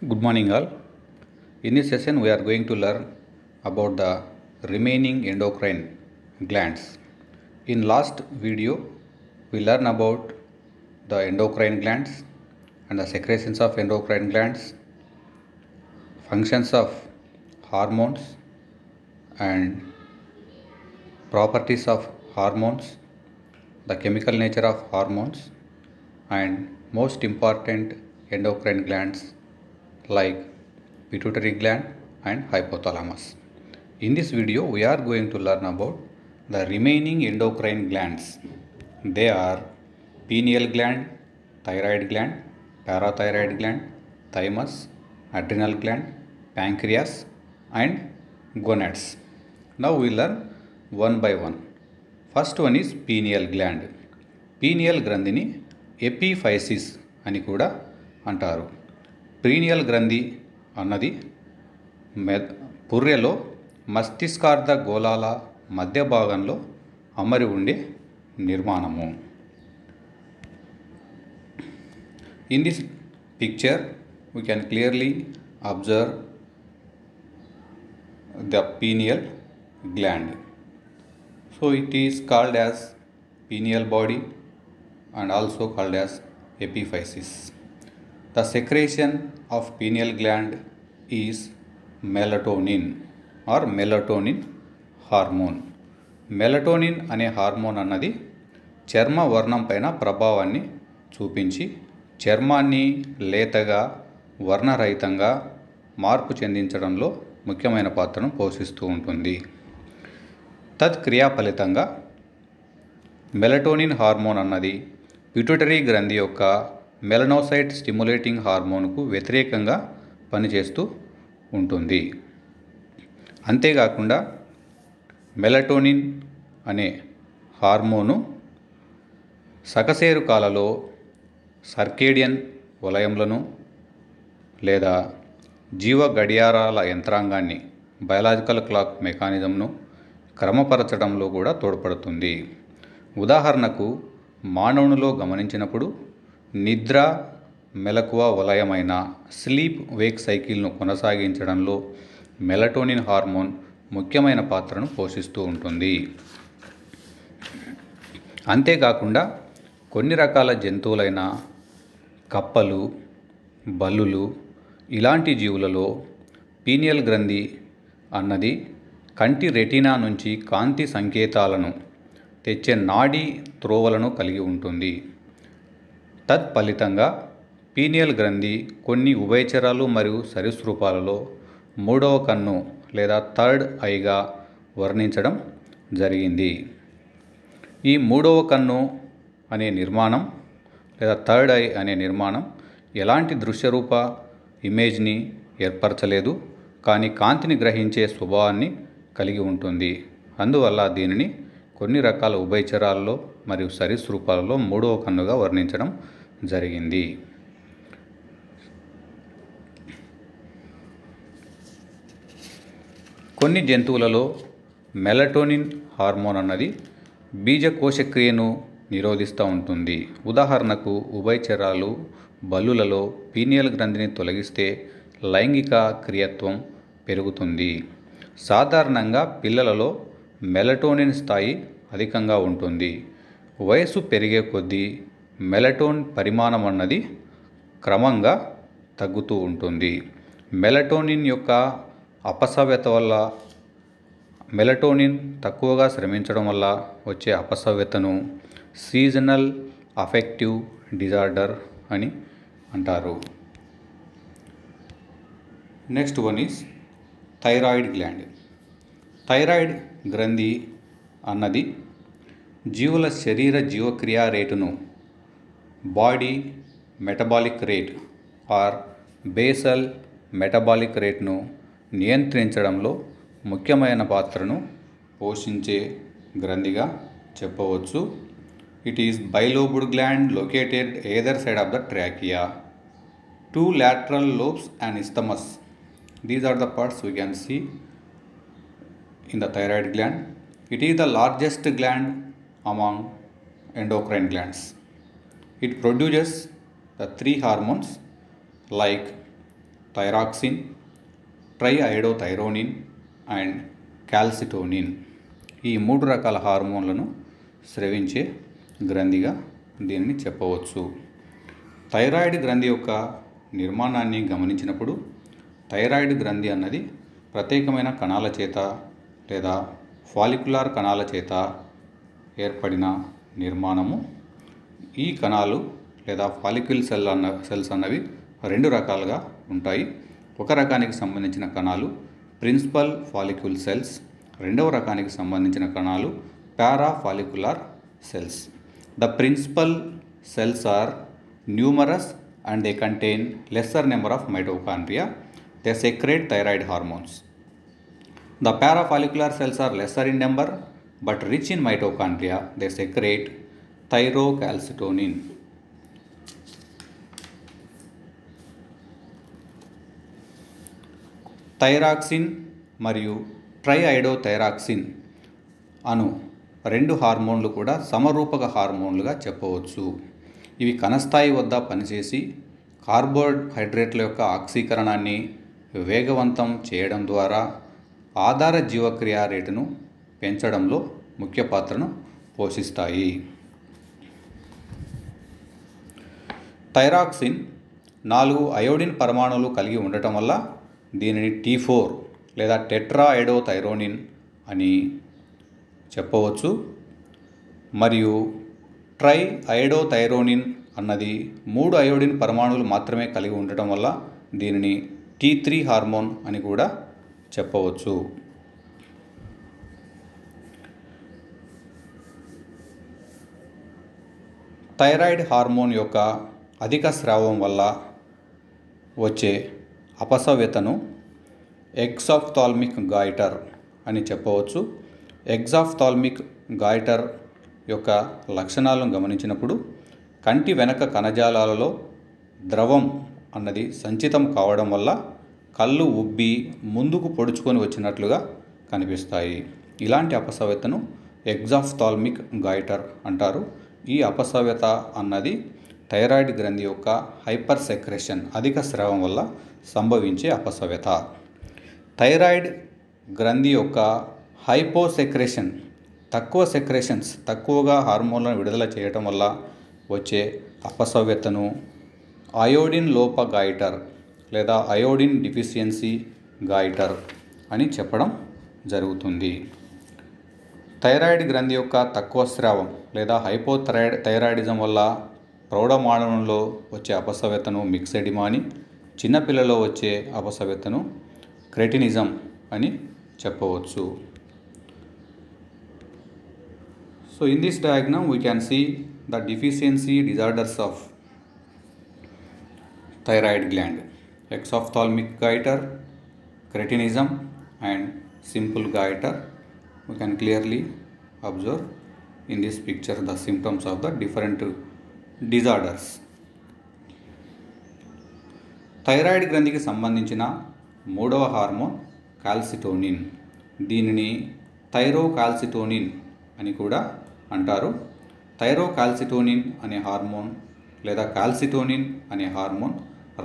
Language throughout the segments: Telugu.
Good morning all. In this session we are going to learn about the remaining endocrine glands. In last video we learned about the endocrine glands and the secretions of endocrine glands, functions of hormones and properties of hormones, the chemical nature of hormones and most important endocrine glands like pituitary gland and hypothalamus. In this video we are going to learn about the remaining endocrine glands. They are pineal gland, thyroid gland, parathyroid gland, thymus, adrenal gland, pancreas and gonads. Now we learn one by one. First one is pineal gland. Pineal గ్రంథిని ఎపిఫైసిస్ అని కూడా అంటారు. పీనియల్ గ్రంథి అన్నది పుర్రెలో మస్తిష్కార్ధ గోళాల మధ్య భాగంలో అమరి ఉండే నిర్మాణము. In this picture we can clearly observe the pineal gland. So it is called as pineal body and also called as epiphysis. The secretion of pineal gland is melatonin or melatonin hormone. Melatonin అనే హార్మోన్ అన్నది చర్మ వర్ణం పైన ప్రభావాన్ని చూపించి చర్మాన్ని లేతగా వర్ణరహితంగా మార్పు చెందించడంలో ముఖ్యమైన పాత్రను పోషిస్తూ ఉంటుంది. తత్క్రియా ఫలితంగా మెలటోనిన్ హార్మోన్ అన్నది పిట్యూటరీ గ్రంథి యొక్క మెలనోసైట్ స్టిమ్యులేటింగ్ హార్మోన్కు వ్యతిరేకంగా పనిచేస్తూ ఉంటుంది. అంతేకాకుండా మెలటోనిన్ అనే హార్మోను సకశేరు కాలలో సర్కేడియన్ వలయములను లేదా జీవ గడియారాల యంత్రాంగాన్ని బయలాజికల్ క్లాక్ మెకానిజంను క్రమపరచడంలో కూడా తోడ్పడుతుంది. ఉదాహరణకు మానవునిలో గమనించినప్పుడు నిద్ర మెలకువ వలయమైన స్లీప్ వేక్ సైకిల్ను కొనసాగించడంలో మెలటోనిన్ హార్మోన్ ముఖ్యమైన పాత్రను పోషిస్తూ ఉంటుంది. అంతేకాకుండా కొన్ని రకాల జంతువులైన కప్పలు, బల్లులు ఇలాంటి జీవులలో పీనియల్ గ్రంథి అన్నది కంటి రెటీనా నుంచి కాంతి సంకేతాలను తెచ్చే నాడీ త్రోవలను కలిగి ఉంటుంది. తత్ఫలితంగా పీనియల్ గ్రంథి కొన్ని ఉభయచరాలు మరియు సరీసృపాలలో మూడవ కన్ను లేదా థర్డ్ ఐగా వర్ణించడం జరిగింది. ఈ మూడవ కన్ను అనే నిర్మాణం లేదా థర్డ్ ఐ అనే నిర్మాణం ఎలాంటి దృశ్యరూప ఇమేజ్ని ఏర్పరచలేదు, కానీ కాంతిని గ్రహించే స్వభావాన్ని కలిగి ఉంటుంది. అందువల్ల దీనిని కొన్ని రకాల ఉభయచరాల్లో మరియు సరీసృపాలలో మూడవ కన్నుగా వర్ణించడం జరిగింది. కొన్ని జంతువులలో మెలటోనిన్ హార్మోన్ అన్నది బీజకోశక్రియను నిరోధిస్తూ ఉంటుంది. ఉదాహరణకు ఉభయచరాలు బల్లులలో పీనియల్ గ్రంథిని తొలగిస్తే లైంగిక క్రియత్వం పెరుగుతుంది. సాధారణంగా పిల్లలలో మెలటోనిన్ స్థాయి అధికంగా ఉంటుంది. వయసు పెరిగే కొద్దీ మెలటోన్ పరిమాణం అన్నది క్రమంగా తగ్గుతూ ఉంటుంది. మెలటోనిన్ యొక్క అపసవ్యత వల్ల మెలటోనిన్ తక్కువగా స్రవించడం వల్ల వచ్చే అపసవ్యతను సీజనల్ అఫెక్టివ్ డిజార్డర్ అని అంటారు. Next one is thyroid gland. Thyroid గ్రంథి అన్నది జీవుల శరీర జీవక్రియా రేటును body metabolic rate or basal metabolic రేట్ను నియంత్రించడంలో ముఖ్యమైన పాత్రను పోషించే గ్రంథిగా చెప్పవచ్చు. It is bilobed gland located either side of the trachea. 2 lateral lobes and isthmus. These are the parts we can see in the thyroid gland. It is the largest gland among endocrine glands. It produces the 3 hormones like thyroxine, triiodothyronine and calcitonin. ఈ 3 రకాల హార్మోన్లను స్రవించే గ్రంథిగా దీనిని చెప్పవచ్చు. థైరాయిడ్ గ్రంథి యొక్క నిర్మాణాన్ని గమనించినప్పుడు థైరాయిడ్ గ్రంథి అన్నది ప్రత్యేకమైన కణాల చేత లేదా ఫాలిక్యులార్ కణాల చేత ఏర్పడిన నిర్మాణము. ఈ కణాలు లేదా ఫాలిక్యుల్ సెల్స్ అన్నవి 2 రకాలుగా ఉంటాయి. ఒక రకానికి సంబంధించిన కణాలు ప్రిన్సిపల్ ఫాలిక్యుల్ సెల్స్, రెండవ రకానికి సంబంధించిన కణాలు parafollicular cells. The principal cells are numerous and they contain lesser number of mitochondria. They secrete thyroid hormones. The parafollicular cells are lesser in number but rich in mitochondria. They secrete thyrocalcitonin. Thyroxine మరియు ట్రైఐడోథైరాక్సిన్ అను 2 హార్మోన్లు కూడా సమరూపక హార్మోన్లుగా చెప్పవచ్చు. ఇవి కణస్థాయి వద్ద పనిచేసి కార్బోహైడ్రేట్ల యొక్క ఆక్సీకరణాన్ని వేగవంతం చేయడం ద్వారా ఆధార జీవక్రియ రేటును పెంచడంలో ముఖ్య పాత్రను పోషిస్తాయి. థైరాక్సిన్ 4 అయోడిన్ పరమాణువులు కలిగి ఉండటం వల్ల దీనిని T4 లేదా టెట్రాఐడోథైరోనిన్ అని చెప్పవచ్చు. మరియు ట్రైఐడోథైరోనిన్ అన్నది 3 అయోడిన్ పరమాణువులు మాత్రమే కలిగి ఉండటం వల్ల దీనిని T3 హార్మోన్ అని కూడా చెప్పవచ్చు. థైరాయిడ్ హార్మోన్ యొక్క అధిక స్రావం వల్ల వచ్చే అపసవ్యతను ఎగ్జాఫ్థాల్మిక్ గాయిటర్ అని చెప్పవచ్చు. ఎగ్జాఫ్థాల్మిక్ గాయిటర్ యొక్క లక్షణాలను గమనించినప్పుడు కంటి వెనక కణజాలాలలో ద్రవం అన్నది సంచితం కావడం వల్ల కళ్ళు ఉబ్బి ముందుకు పొడుచుకొని వచ్చినట్లుగా కనిపిస్తాయి. ఇలాంటి అపసవ్యతను ఎగ్జాఫ్థాల్మిక్ గాయిటర్ అంటారు. ఈ అపసవ్యత అన్నది థైరాయిడ్ గ్రంథి యొక్క హైపర్ సెక్రెషన్ అధిక స్రావం వల్ల సంభవించే అపసవ్యత. థైరాయిడ్ గ్రంథి యొక్క హైపోసెక్రేషన్ తక్కువగా హార్మోన్లను విడుదల చేయటం వల్ల వచ్చే అపసవ్యతను అయోడిన్ లోప గాయిటర్ లేదా అయోడిన్ డిఫిషియన్సీ గాయిటర్ అని చెప్పడం జరుగుతుంది. థైరాయిడ్ గ్రంథి యొక్క తక్కువ స్రావం లేదా హైపోథైరాయిడిజం వల్ల ప్రౌఢమానవులలో వచ్చే అపసవ్యతను మిక్సెడిమా అని, చిన్నపిల్లలో వచ్చే అపసవ్యతను క్రెటినిజం అని చెప్పవచ్చు. So in this diagram we can see the deficiency disorders of thyroid gland: exophthalmic goiter, cretinism and simple goiter. We can clearly observe in this picture the symptoms of the different disorders. Thyroid గ్రంథికి సంబంధించిన 3వ హార్మోన్ కాల్సిటోనిన్. దీనిని థైరోకాల్సిటోనిన్ అని కూడా అంటారు. థైరోకాల్సిటోనిన్ అనే హార్మోన్ లేదా కాల్సిటోనిన్ అనే హార్మోన్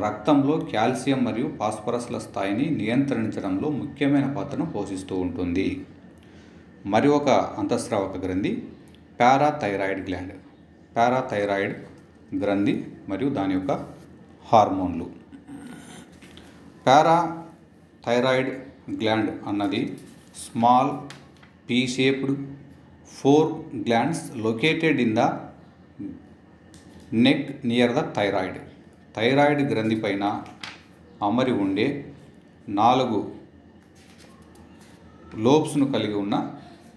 రక్తంలో కాల్షియం మరియు ఫాస్ఫరస్ల స్థాయిని నియంత్రించడంలో ముఖ్యమైన పాత్రను పోషిస్తూ ఉంటుంది. మరి ఒక అంతఃస్రావక గ్రంథి పారాథైరాయిడ్ గ్లాండ్. పారాథైరాయిడ్ గ్రంథి మరియు దాని యొక్క హార్మోన్లు. పారాథైరాయిడ్ గ్లాండ్ అన్నది small P shaped 4 glands located in the neck near the thyroid. Thyroid గ్రంథి పైన అమరి ఉండే 4 లోబ్స్ను కలిగి ఉన్న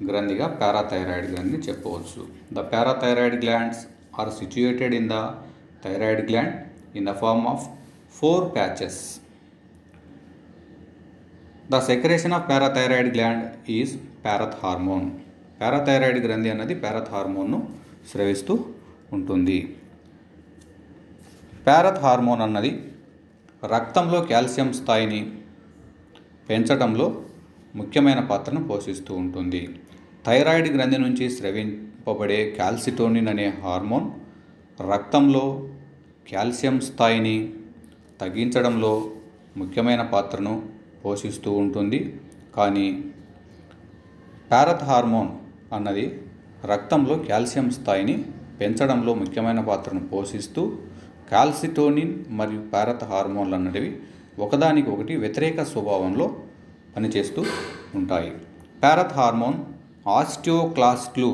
గ్రంథిగా పారాథైరాయిడ్ గ్రంథిని చెప్పవచ్చు. The parathyroid glands are situated in the thyroid gland in the form of 4 patches. The secretion of parathyroid gland is parath hormone. Parathyroid గ్రంథి అన్నది పారత్ హార్మోన్ను స్రవిస్తూ ఉంటుంది. పారత్ హార్మోన్ అన్నది రక్తంలో కాల్షియం స్థాయిని పెంచడంలో ముఖ్యమైన పాత్రను పోషిస్తూ ఉంటుంది. థైరాయిడ్ గ్రంథి నుంచి స్రవింపబడే కాల్సిటోనిన్ అనే హార్మోన్ రక్తంలో కాల్షియం స్థాయిని తగ్గించడంలో ముఖ్యమైన పాత్రను పోషిస్తూ ఉంటుంది. కానీ ప్యారథ్ హార్మోన్ అన్నది రక్తంలో కాల్షియం స్థాయిని పెంచడంలో ముఖ్యమైన పాత్రను పోషిస్తూ కాల్సిటోనిన్ మరియు ప్యారథ్ హార్మోన్లు అన్నటివి ఒకదానికి ఒకటి వ్యతిరేక స్వభావంలో పనిచేస్తూ ఉంటాయి. ప్యారథ్ హార్మోన్ ఆస్టియోక్లాస్ట్లు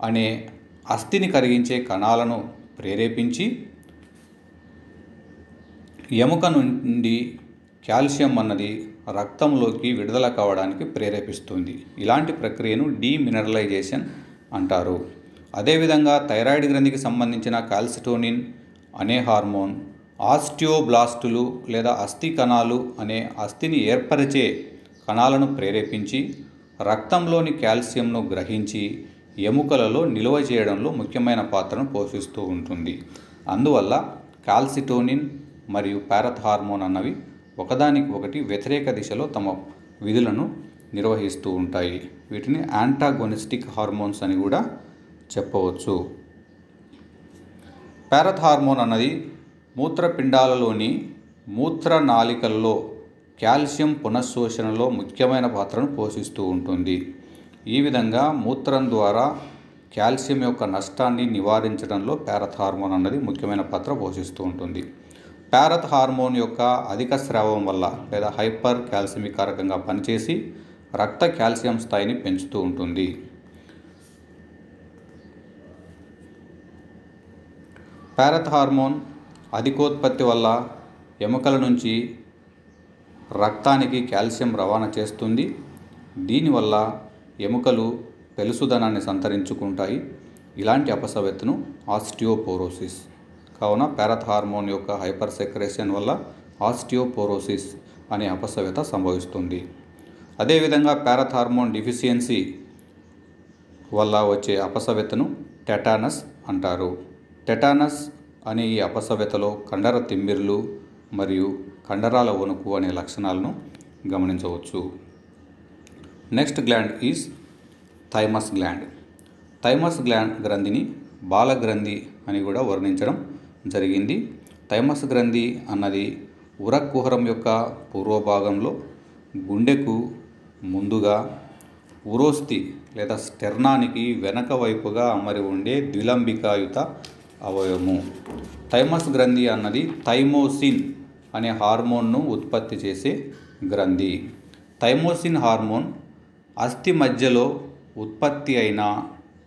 అనే అస్థిని కరిగించే కణాలను ప్రేరేపించి ఎముక నుండి కాల్షియం అన్నది రక్తంలోకి విడుదల కావడానికి ప్రేరేపిస్తుంది. ఇలాంటి ప్రక్రియను డీమినరలైజేషన్ అంటారు. అదేవిధంగా థైరాయిడ్ గ్రంథికి సంబంధించిన కాల్సిటోనిన్ అనే హార్మోన్ ఆస్టియోబ్లాస్టులు లేదా అస్థి కణాలు అనే అస్థిని ఏర్పరిచే కణాలను ప్రేరేపించి రక్తంలోని కాల్షియంను గ్రహించి ఎముకలలో నిల్వ చేయడంలో ముఖ్యమైన పాత్రను పోషిస్తూ ఉంటుంది. అందువల్ల కాల్సిటోనిన్ మరియు ప్యారథ్ హార్మోన్ అన్నవి ఒకదానికి ఒకటి వ్యతిరేక దిశలో తమ విధులను నిర్వహిస్తూ ఉంటాయి. వీటిని యాంటాగోనిస్టిక్ హార్మోన్స్ అని కూడా చెప్పవచ్చు. ప్యారథ్ హార్మోన్ అన్నది మూత్రపిండాలలోని మూత్రనాళికల్లో కాల్షియం పునఃశోషణలో ముఖ్యమైన పాత్రను పోషిస్తూ ఉంటుంది. ఈ విధంగా మూత్రం ద్వారా కాల్షియం యొక్క నష్టాన్ని నివారించడంలో ప్యారథ్ హార్మోన్ అన్నది ముఖ్యమైన పాత్ర పోషిస్తూ ఉంటుంది. ప్యారథ్ హార్మోన్ యొక్క అధిక స్రావం వల్ల లేదా హైపర్ కాల్సిమిక్ కారకంగా పనిచేసి రక్త కాల్షియం స్థాయిని పెంచుతూ ఉంటుంది. ప్యారథ్ హార్మోన్ అధికోత్పత్తి వల్ల ఎముకల నుంచి రక్తానికి కాల్షియం రవాణా చేస్తుంది. దీనివల్ల ఎముకలు పెలుసుదనాన్ని సంతరించుకుంటాయి. ఇలాంటి అపసవ్యతను ఆస్టియోపోరోసిస్. కావున ప్యారథ్ హార్మోన్ యొక్క హైపర్ సెక్రేషన్ వల్ల ఆస్టియోపోరోసిస్ అనే అపసవ్యత సంభవిస్తుంది. అదేవిధంగా ప్యారథ్ హార్మోన్ డిఫిషియన్సీ వల్ల వచ్చే అపసవ్యతను టెటానస్ అంటారు. టెటానస్ అనే ఈ అపసవ్యతలో కండర తిమ్మిర్లు మరియు కండరాల వణుకు అనే లక్షణాలను గమనించవచ్చు. Next gland is thymus gland. Thymus గ్రంథిని బాలగ్రంథి అని కూడా వర్ణించడం జరిగింది. థైమస్ గ్రంథి అన్నది ఉరకుహరం యొక్క పూర్వభాగంలో గుండెకు ముందుగా ఉరోస్థి లేదా స్టెర్నానికి వెనక వైపుగా అమరి ఉండే ద్విలంబికాయుత అవయవము. థైమస్ గ్రంథి అన్నది థైమోసిన్ అనే హార్మోన్ను ఉత్పత్తి చేసే గ్రంథి. థైమోసిన్ హార్మోన్ అస్థి మధ్యలో ఉత్పత్తి అయిన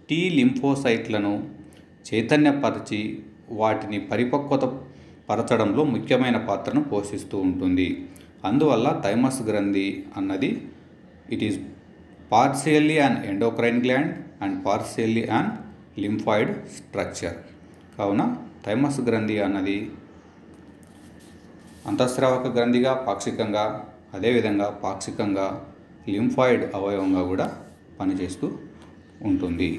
టీ లింఫోసైట్లను చైతన్యపరిచి వాటిని పరిపక్వత పరచడంలో ముఖ్యమైన పాత్రను పోషిస్తూ ఉంటుంది. అందువల్ల థైమస్ గ్రంథి అన్నది it is partially an endocrine gland and partially an lymphoid structure. కావున థైమస్ గ్రంథి అన్నది అంతఃస్రావక గ్రంథిగా పాక్షికంగా, అదేవిధంగా పాక్షికంగా లింఫాయిడ్ అవయవంగా కూడా పనిచేస్తూ ఉంటుంది.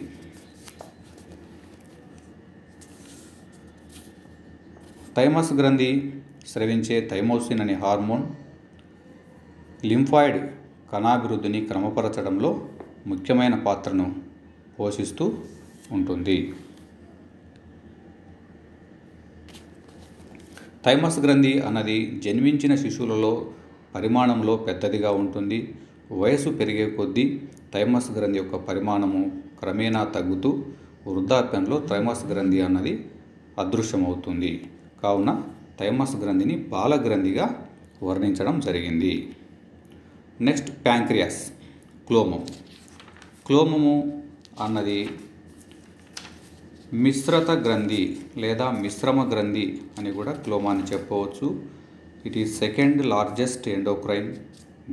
థైమస్ గ్రంథి స్రవించే థైమోసిన్ అనే హార్మోన్ లింఫాయిడ్ కణాభివృద్ధిని క్రమపరచడంలో ముఖ్యమైన పాత్రను పోషిస్తూ ఉంటుంది. థైమస్ గ్రంథి అన్నది జన్మించిన శిశువులలో పరిమాణంలో పెద్దదిగా ఉంటుంది. వయసు పెరిగే కొద్దీ థైమస్ గ్రంథి యొక్క పరిమాణము క్రమేణా తగ్గుతూ వృద్ధాప్యంలో థైమస్ గ్రంథి అన్నది అదృశ్యమవుతుంది. కావున థైమస్ గ్రంథిని బాలగ్రంథిగా వర్ణించడం జరిగింది. Next pancreas, క్లోమం. క్లోమము అన్నది మిశ్రత గ్రంథి లేదా మిశ్రమ గ్రంథి అని కూడా క్లోమాన్ని చెప్పవచ్చు. It is second largest endocrine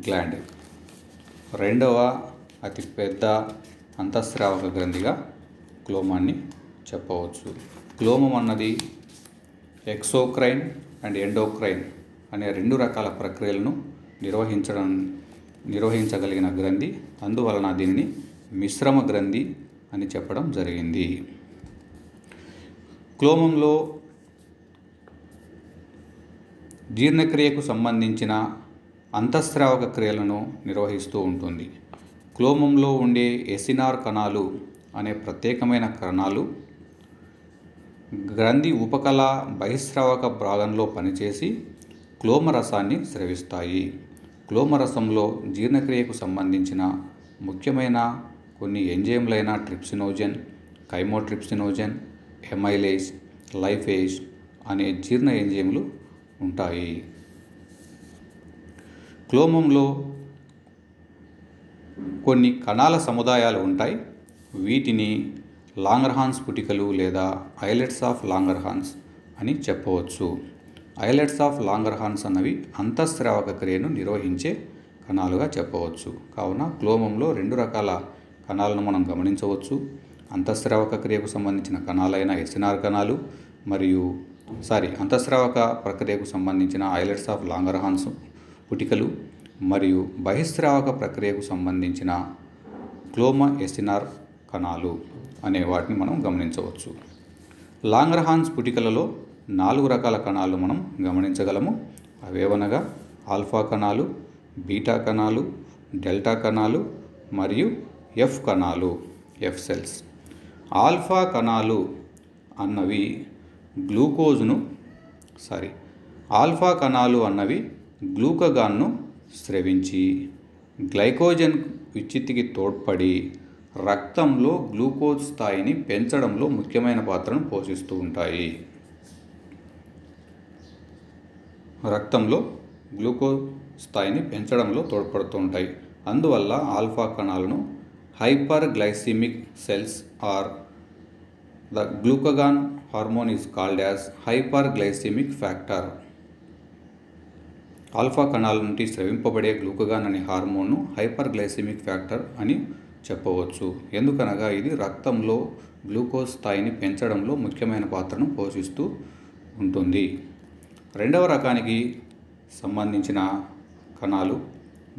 gland. రెండవ అతిపెద్ద అంతఃస్రావక గ్రంథిగా క్లోమాన్ని చెప్పవచ్చు. క్లోమం అన్నది ఎక్సోక్రైన్ అండ్ ఎండోక్రైన్ అనే రెండు రకాల ప్రక్రియలను నిర్వహించగలిగిన గ్రంథి. అందువలన దీనిని మిశ్రమ గ్రంథి అని చెప్పడం జరిగింది. క్లోమంలో జీర్ణక్రియకు సంబంధించిన అంతఃస్రావక క్రియలను నిర్వహిస్తూ ఉంటుంది. క్లోమంలో ఉండే ఎసినార్ కణాలు అనే ప్రత్యేకమైన కణాలు గ్రంథి ఉపకళ బహిస్రావక భాగంలో పనిచేసి క్లోమరసాన్ని స్రవిస్తాయి. క్లోమరసంలో జీర్ణక్రియకు సంబంధించిన ముఖ్యమైన కొన్ని ఎంజైమ్లైన ట్రిప్సినోజన్, కైమోట్రిప్సినోజన్, ఎమైలేజ్, లైఫేజ్ అనే జీర్ణ ఎంజైమ్లు ఉంటాయి. క్లోమంలో కొన్ని కణాల సముదాయాలు ఉంటాయి. వీటిని లాంగర్హాన్స్ పుటికలు లేదా ఐలెట్స్ ఆఫ్ లాంగర్హాన్స్ అని చెప్పవచ్చు. ఐలెట్స్ ఆఫ్ లాంగర్హాన్స్ అన్నవి అంతఃస్రావక క్రియను నిర్వహించే కణాలుగా చెప్పవచ్చు. కావున క్లోమంలో 2 రకాల కణాలను మనం గమనించవచ్చు. అంతఃస్రావక క్రియకు సంబంధించిన కణాలైన ఎస్ఎన్ఆర్ కణాలు మరియు అంతఃస్రావక ప్రక్రియకు సంబంధించిన ఐలెట్స్ ఆఫ్ లాంగర్హాన్స్ పుటికలు మరియు బహిస్రావక ప్రక్రియకు సంబంధించిన క్లోమ ఎస్ఎన్ఆర్ కణాలు అనే వాటిని మనం గమనించవచ్చు. లాంగర్హాన్స్ పుటికలలో 4 రకాల కణాలు మనం గమనించగలము. అవేవనగా ఆల్ఫా కణాలు, బీటా కణాలు, డెల్టా కణాలు మరియు ఎఫ్ కణాలు, ఎఫ్ సెల్స్. ఆల్ఫా కణాలు అన్నవి గ్లూకగాన్ను స్రవించి గ్లైకోజన్ విచ్ఛిత్తికి తోడ్పడి రక్తంలో గ్లూకోజ్ స్థాయిని పెంచడంలో ముఖ్యమైన పాత్రను పోషిస్తూ ఉంటాయి. రక్తంలో గ్లూకోజ్ స్థాయిని పెంచడంలో తోడ్పడుతూ ఉంటాయి. అందువల్ల ఆల్ఫా కణాలను hyperglycaemic cells are the glucagon hormone is called as hyperglycaemic factor. Alpha కణాల నుండి స్రవింపబడే గ్లూకగాన్ అనే హార్మోన్ను హైపర్ గ్లైసిమిక్ ఫ్యాక్టర్ అని చెప్పవచ్చు. ఎందుకనగా ఇది రక్తంలో గ్లూకోజ్ స్థాయిని పెంచడంలో ముఖ్యమైన పాత్రను పోషిస్తూ ఉంటుంది. 2వ రకానికి సంబంధించిన కణాలు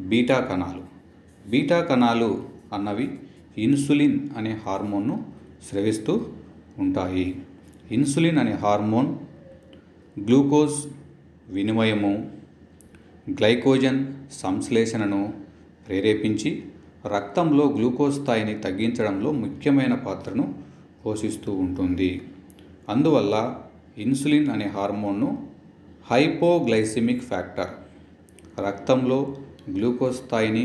బీటా కణాలు. బీటా కణాలు అన్నవి ఇన్సులిన్ అనే హార్మోన్ను స్రవిస్తూ ఉంటాయి. ఇన్సులిన్ అనే హార్మోన్ గ్లూకోజ్ వినిమయము, గ్లైకోజన్ సంశ్లేషణను ప్రేరేపించి రక్తంలో గ్లూకోజ్ స్థాయిని తగ్గించడంలో ముఖ్యమైన పాత్రను పోషిస్తూ ఉంటుంది. అందువల్ల ఇన్సులిన్ అనే హార్మోన్ను హైపోగ్లైసిమిక్ ఫ్యాక్టర్, రక్తంలో గ్లూకోజ్ స్థాయిని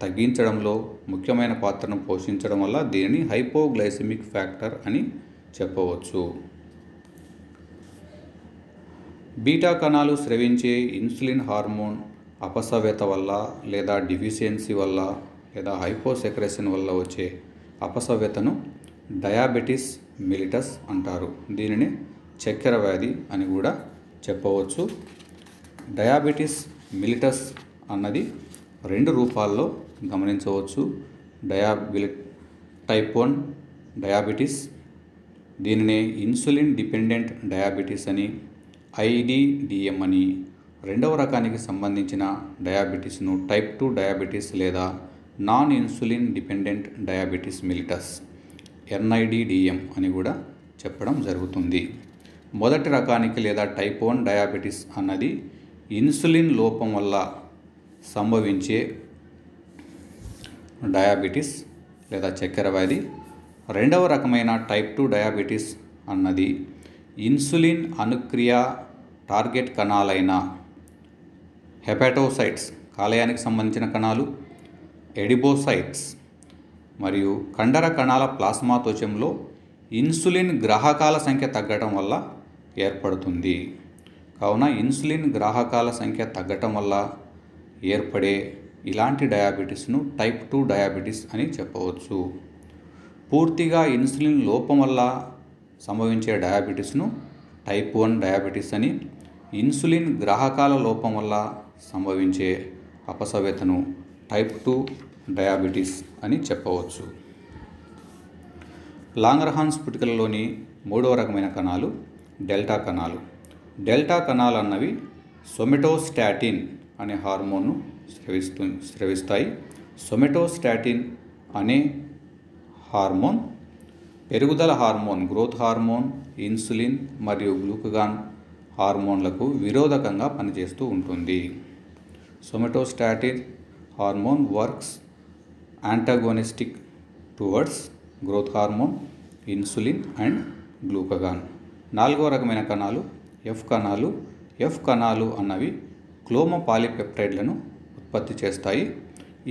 తగ్గించడంలో ముఖ్యమైన పాత్రను పోషించడం వల్ల దీనిని హైపోగ్లైసిమిక్ ఫ్యాక్టర్ అని చెప్పవచ్చు. బీటా కణాలు స్రవించే ఇన్సులిన్ హార్మోన్ అపసవ్యత వల్ల లేదా డిఫిషియన్సీ వల్ల లేదా హైపోసెక్రెషన్ వల్ల వచ్చే అపసవ్యతను డయాబెటిస్ మిలిటస్ అంటారు. దీనిని చక్కెర వ్యాధి అని కూడా చెప్పవచ్చు. డయాబెటిస్ మిలిటస్ అన్నది 2 రూపాల్లో గమనించవచ్చు. టైప్ 1 డయాబెటిస్, దీనినే ఇన్సులిన్ డిపెండెంట్ డయాబెటిస్ అని, IDDM అని. 2వ రకానికి సంబంధించిన డయాబెటిస్ను టైప్ 2 డయాబెటిస్ లేదా non insulin dependent diabetes mellitus, NIDDM అని కూడా చెప్పడం జరుగుతుంది. మొదటి రకానికి లేదా టైప్ 1 డయాబెటిస్ అన్నది ఇన్సులిన్ లోపం వల్ల సంభవించే డయాబెటిస్ లేదా చక్కెర వ్యాధి. 2వ రకమైన టైప్ 2 డయాబెటిస్ అన్నది ఇన్సులిన్ అనుక్రియ టార్గెట్ కణాలైన హెపాటోసైట్స్, కాలేయానికి సంబంధించిన కణాలు, ఎడిపోసైట్స్ మరియు కండర కణాల ప్లాస్మా త్వచంలో ఇన్సులిన్ గ్రాహకాల సంఖ్య తగ్గటం వల్ల ఏర్పడుతుంది. కావున ఇన్సులిన్ గ్రాహకాల సంఖ్య తగ్గటం వల్ల ఏర్పడే ఇలాంటి డయాబెటిస్ను టైప్ 2 డయాబెటిస్ అని చెప్పవచ్చు. పూర్తిగా ఇన్సులిన్ లోపం వల్ల సంభవించే డయాబెటిస్ను టైప్ 1 డయాబెటిస్ అని, ఇన్సులిన్ గ్రాహకాల లోపం వల్ల సంభవించే అపసవ్యతను టైప్ 2 డయాబెటిస్ అని చెప్పవచ్చు. లాంగర్హాన్స్ పుటికలలోని 3వ రకమైన కణాలు డెల్టా కణాలు. డెల్టా కణాలు అన్నవి సొమెటోస్టాటిన్ అనే హార్మోన్ను స్రవిస్తాయి. సొమెటోస్టాటిన్ అనే హార్మోన్ పెరుగుదల హార్మోన్, గ్రోత్ హార్మోన్, ఇన్సులిన్ మరియు గ్లూకగాన్ హార్మోన్లకు విరోధకంగా పనిచేస్తూ ఉంటుంది. Somatostatin hormone works antagonistic towards growth hormone, insulin and glucagon. 4వ రకమైన కణాలు ఎఫ్ కణాలు. ఎఫ్ కణాలు అన్నవి క్లోమ పాలిపెప్టైడ్లను ఉత్పత్తి చేస్తాయి.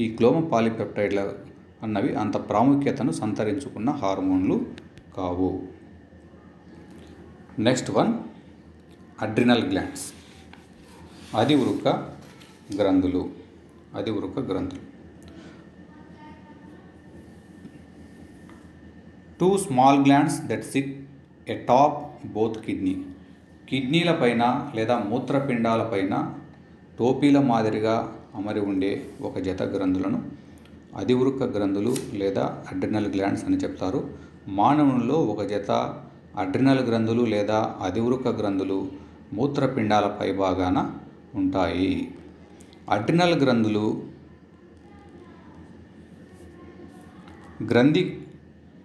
ఈ క్లోమ పాలిపెప్టైడ్ల అన్నవి అంత ప్రాముఖ్యతను సంతరించుకున్న హార్మోన్లు కావు. నెక్స్ట్ వన్, అడ్రినల్ గ్లాండ్స్, అధివృక్క గ్రంథులు. అధివృక్క గ్రంథులు. 2 small glands that sit atop both kidney. కిడ్నీల పైన లేదా మూత్రపిండాల పైన టోపీల మాదిరిగా అమరి ఉండే ఒక జత గ్రంథులను అధివృక్క గ్రంథులు లేదా అడ్రినల్ గ్లాండ్స్ అని చెప్తారు. మానవునిలో ఒక జత అడ్రినల్ గ్రంథులు లేదా అధివృక్క గ్రంథులు మూత్రపిండాల పై భాగాన ఉంటాయి. అడ్రినల్ గ్రంథులు గ్రంథి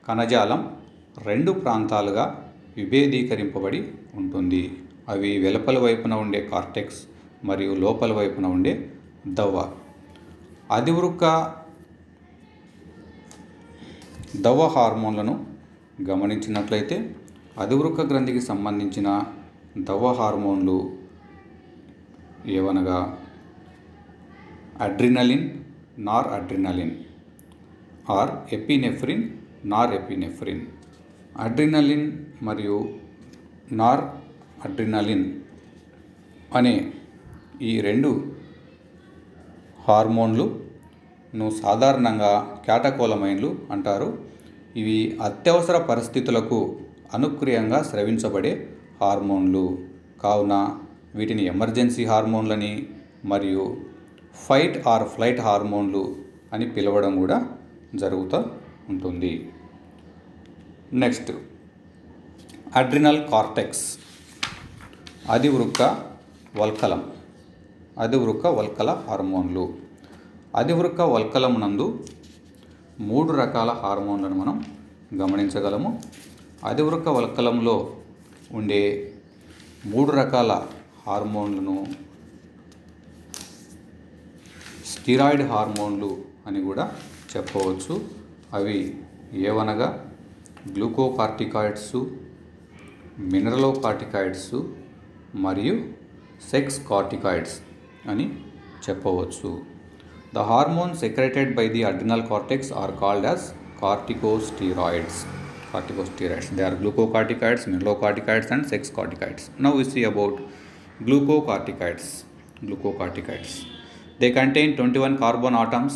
కణజాలం 2 ప్రాంతాలుగా విభేదీకరింపబడి ఉంటుంది. అవి వెలుపల వైపున ఉండే కార్టెక్స్ మరియు లోపల వైపున ఉండే దవ్వ. అధివృక్క దవ్వ హార్మోన్లను గమనించినట్లయితే అధివృక్క గ్రంథికి సంబంధించిన దవ్వ హార్మోన్లు ఏవనగా adrenaline, Nar adrenaline are epinephrine, Nar epinephrine. Adrenaline మరియు నార్ అడ్రినలిన్ అనే ఈ 2 హార్మోన్లను సాధారణంగా క్యాటకోలమైన్లు అంటారు. ఇవి అత్యవసర పరిస్థితులకు అనుక్రియంగా స్రవించబడే హార్మోన్లు కావున వీటిని ఎమర్జెన్సీ హార్మోన్లని మరియు ఫైట్ ఆర్ ఫ్లైట్ హార్మోన్లు అని పిలవడం కూడా జరుగుతూ ఉంటుంది. నెక్స్ట్, అడ్రినల్ కార్టెక్స్, అధివృక్క వల్కలం. అధివృక్క వల్కల హార్మోన్లు. అధివృక్క వల్కలం నందు 3 రకాల హార్మోన్లను మనం గమనించగలము. అధివృక్క వల్కలంలో ఉండే 3 రకాల హార్మోన్లను స్టిరాయిడ్ హార్మోన్లు అని కూడా చెప్పవచ్చు. అవి ఏవనగా గ్లూకోకార్టికాయిడ్స్, మినరలోకార్టికాయిడ్స్ మరియు సెక్స్ కార్టికాయిడ్స్ అని చెప్పవచ్చు. The hormones secreted by the adrenal cortex are called as corticosteroids. Corticosteroids. They are glucocorticoids, mineralocorticoids and sex corticoids. Now we see about glucocorticoids. Glucocorticoids. They contain 21 carbon atoms.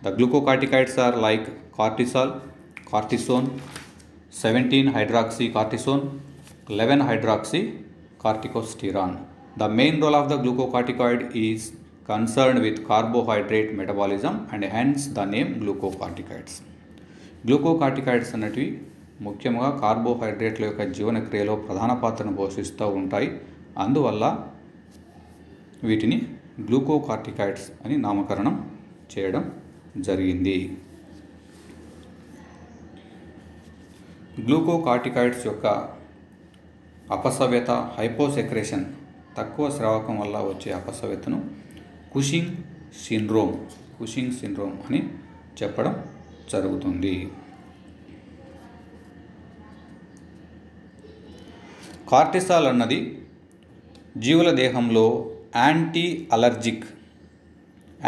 The glucocorticoids are like cortisol, cortisone, 17 hydroxycortisone, 11 hydroxycorticosterone. The main role of the glucocorticoid is concerned with carbohydrate metabolism and hence the name glucocorticoids. Glucocorticoids అనేటివి ముఖ్యంగా కార్బోహైడ్రేట్ల యొక్క జీవన క్రియలో ప్రధాన పాత్రను పోషిస్తూ ఉంటాయి. అందువల్ల వీటిని గ్లూకోకార్టికాయిడ్స్ అని నామకరణం చేయడం జరిగింది. గ్లూకోకార్టికాయిడ్స్ యొక్క అపసవ్యత, హైపోసెక్రేషన్, తక్కువ స్రావకం వల్ల వచ్చే అపసవ్యతను కుషింగ్ సిండ్రోమ్ అని చెప్పడం జరుగుతుంది. కార్టిసాల్ అన్నది జీవుల దేహంలో యాంటీ అలర్జిక్,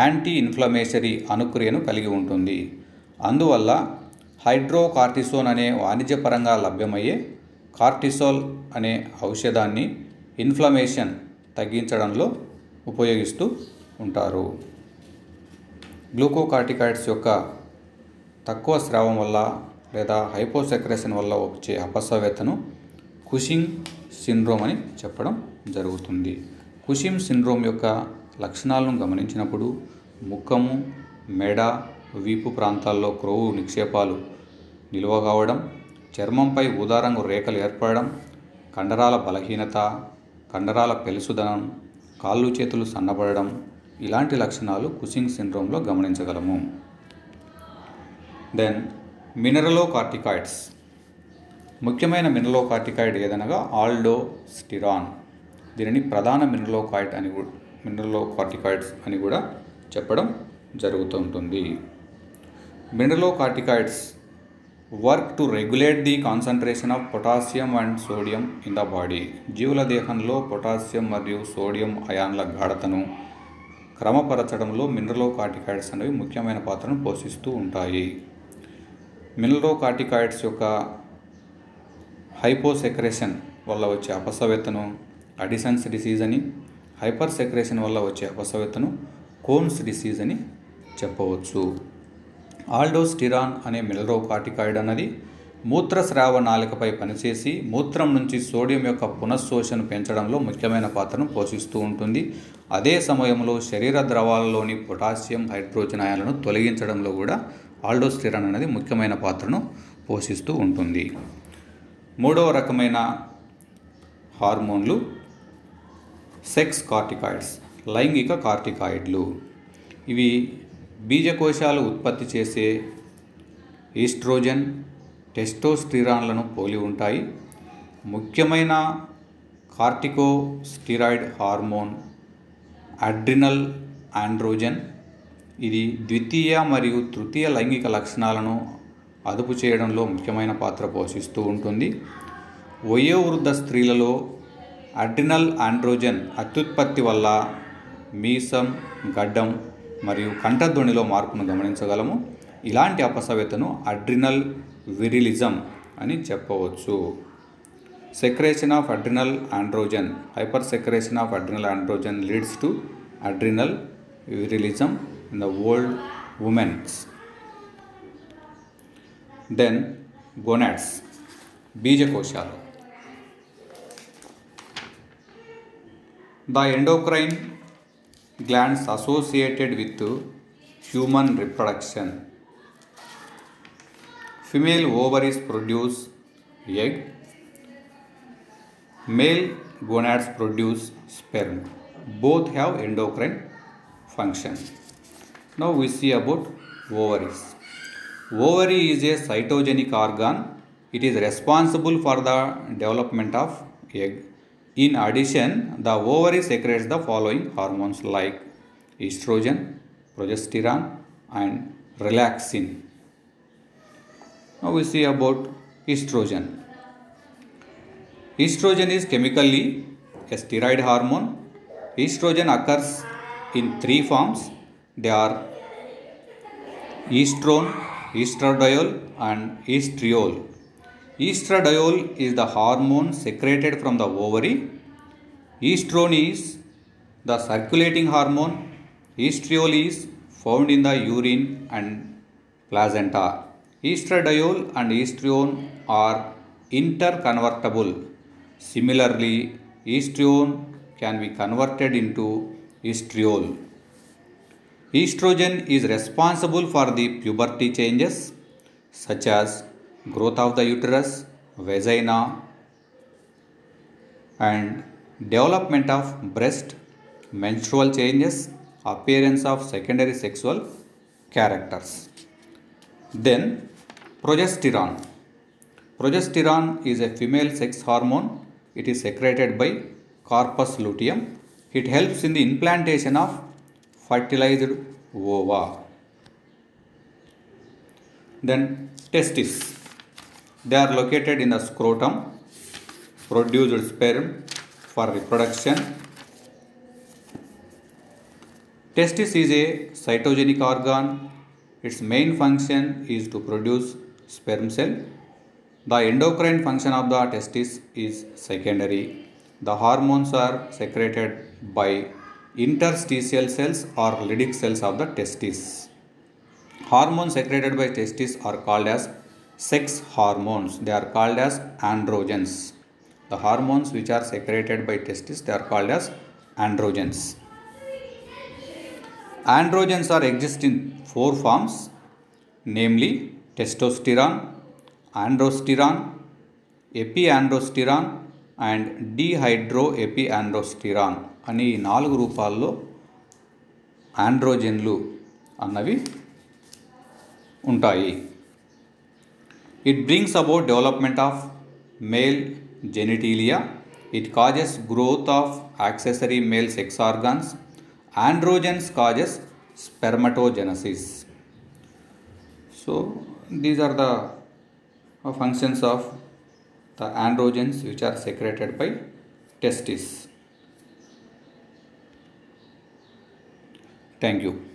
యాంటీ ఇన్ఫ్లమేటరీ అనుక్రియను కలిగి ఉంటుంది. అందువల్ల హైడ్రోకార్టిసోన్ అనే వాణిజ్యపరంగా లభ్యమయ్యే కార్టిసోల్ అనే ఔషధాన్ని ఇన్ఫ్లమేషన్ తగ్గించడంలో ఉపయోగిస్తూ ఉంటారు. గ్లూకోకార్టికాయిడ్స్ యొక్క తక్కువ స్రావం వల్ల లేదా హైపోసెక్రేషన్ వల్ల వచ్చే అపసవ్యతను కుషింగ్ సిండ్రోమ్ అని చెప్పడం జరుగుతుంది. కుషింగ్ సిండ్రోమ్ యొక్క లక్షణాలను గమనించినప్పుడు ముఖము, మెడ, వీపు ప్రాంతాల్లో క్రొవ్వు నిక్షేపాలు నిల్వ కావడం, చర్మంపై ఊదారంగు రేఖలు ఏర్పడడం, కండరాల బలహీనత, కండరాల పెలుసుదనం, కాళ్ళు చేతులు సన్నబడడం ఇలాంటి లక్షణాలు కుషింగ్ సిండ్రోమ్లో గమనించగలము. దెన్ మినరలోకార్టికాయిడ్స్. ముఖ్యమైన మినరలోకార్టికాయిడ్ ఏదనగా ఆల్డోస్టిరాన్. దీనిని ప్రధాన మినరలోకార్టికాయిడ్స్ అని కూడా చెప్పడం జరుగుతూ ఉంటుంది. Mineralocorticoids work to regulate the concentration of potassium and sodium in the body. జీవుల దేహంలో పొటాషియం మరియు సోడియం అయాన్ల గాఢతను క్రమపరచడంలో మినరలోకార్టికాయిడ్స్ అనేవి ముఖ్యమైన పాత్రను పోషిస్తూ ఉంటాయి. మినరలోకార్టికాయిడ్స్ యొక్క హైపోసెక్రేషన్ వల్ల వచ్చే అపసవ్యతను అడిసన్స్ డిసీజ్ అని, హైపర్ సెక్రేషన్ వల్ల వచ్చే అపసవ్యతను కోన్స్ డిసీజ్ అని చెప్పవచ్చు. ఆల్డోస్టిరాన్ అనే మినరలోకార్టికాయిడ్ అన్నది మూత్రస్రావ నాళికపై పనిచేసి మూత్రం నుంచి సోడియం యొక్క పునఃశోషణ పెంచడంలో ముఖ్యమైన పాత్రను పోషిస్తూ ఉంటుంది. అదే సమయంలో శరీర ద్రవాలలోని పొటాషియం హైడ్రోజన్ అయాన్లను తొలగించడంలో కూడా ఆల్డోస్టిరాన్ అనేది ముఖ్యమైన పాత్రను పోషిస్తూ ఉంటుంది. మూడవ రకమైన హార్మోన్లు సెక్స్ కార్టికాయిడ్స్, లైంగిక కార్టికాయిడ్లు. ఇవి బీజకోశాలు ఉత్పత్తి చేసే ఈస్ట్రోజన్, టెస్టోస్టిరాన్లను పోలి ఉంటాయి. ముఖ్యమైన కార్టికోస్టిరాయిడ్ హార్మోన్ అడ్రినల్ ఆండ్రోజన్. ఇది ద్వితీయ మరియు తృతీయ లైంగిక లక్షణాలను అదుపు చేయడంలో ముఖ్యమైన పాత్ర పోషిస్తూ ఉంటుంది. వయోవృద్ధ స్త్రీలలో అడ్రినల్ ఆండ్రోజన్ అత్యుత్పత్తి వల్ల మీసం, గడ్డం మరియు కంఠధ్వనిలో మార్పును గమనించగలము. ఇలాంటి అపసవ్యతను అడ్రినల్ విరిలిజం అని చెప్పవచ్చు. Secretion of adrenal androgen, hyper secretion of adrenal androgen leads to adrenal virilism in the old womens. Then gonads, బీజకోశాలు. The endocrine glands associated with human reproduction. Female ovaries produce egg. Male gonads produce sperm. Both have endocrine function. Now we see about ovaries. Ovary is a cytogenic organ. It is responsible for the development of egg. In addition, the ovary secretes the following hormones like estrogen, progesterone and relaxin. Now we see about estrogen. Estrogen is chemically a steroid hormone. Estrogen occurs in three forms. They are estrone, estradiol and estriol. Estradiol is the hormone secreted from the ovary. Estrone is the circulating hormone. Estriol is found in the urine and placenta. Estradiol and estrione are interconvertible. Similarly, estrione can be converted into estriol. Estrogen is responsible for the puberty changes such as growth of the uterus, vagina and development of breast, menstrual changes, appearance of secondary sexual characters. Then progesterone. Progesterone is a female sex hormone. It is secreted by corpus luteum. It helps in the implantation of fertilized ova. Then testes. They are located in the scrotum, produced sperm for reproduction. Testis is a cytogenic organ. Its main function is to produce sperm cell. The endocrine function of the testis is secondary. The hormones are secreted by interstitial cells or Leydig cells of the testis. Hormones secreted by testis are called as sex hormones. They are called as androgens. The hormones which are secreted by testis, they are called as androgens. Androgens are exist in four forms, namely testosterone, androsterone, epiandrosterone and dehydroepiandrosterone అని 4 రూపాల్లో ఆండ్రోజెన్లు అన్నవి ఉంటాయి. It brings about development of male genitalia. It causes growth of accessory male sex organs. Androgens causes spermatogenesis. So these are the functions of the androgens which are secreted by testes. Thank you.